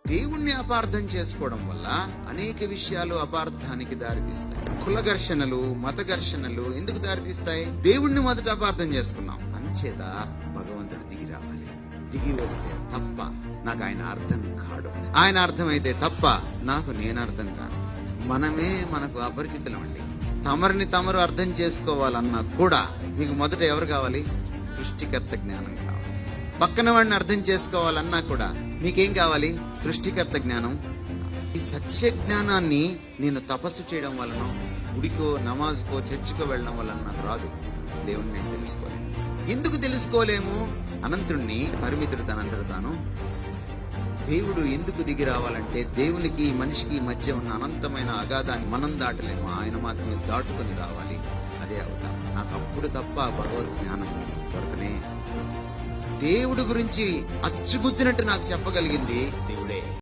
దేవుణ్ణి అపార్థం చేసుకోవడం వల్ల అనేక విషయాలు అపార్థానికి దారితీస్తాయి. కుల ఘర్షణలు, మత ఘర్షణలు ఎందుకు దారితీస్తాయి? దేవుణ్ణి మొదట అపార్థం చేసుకున్నాం. అంచేత భగవంతుడు దిగి రావాలి. దిగి వస్తే తప్ప నాకు ఆయన అర్థం కాడు, ఆయన అర్థమైతే తప్ప నాకు నేను అర్థం కాను. మనమే మనకు అపరిచితులం అండి. తమరిని తమరు అర్థం చేసుకోవాలన్నా కూడా మీకు మొదట ఎవరు కావాలి? సృష్టికర్త జ్ఞానం కావాలి. పక్కన వాడిని అర్థం చేసుకోవాలన్నా కూడా మీకేం కావాలి? సృష్టికర్త జ్ఞానం. ఈ సత్య జ్ఞానాన్ని నేను తపస్సు చేయడం వలన, గుడికో నమాజ్కో చర్చికో వెళ్ళడం వలన నాకు రాదు. దేవుణ్ణి నేను తెలుసుకోలేను. ఎందుకు తెలుసుకోలేము? అనంతుణ్ణి పరిమితుడు తనంతట తాను. దేవుడు ఎందుకు దిగి రావాలంటే దేవునికి మనిషికి మధ్య ఉన్న అనంతమైన అగాధాన్ని మనం దాటలేము, ఆయన మాత్రమే దాటుకొని రావాలి. అదే అవతారం. నాకు అప్పుడు తప్ప భగవద్ జ్ఞానం దొరకనే. దేవుడి గురించి అచ్చుగుద్దినట్టు నాకు చెప్పగలిగింది దేవుడే.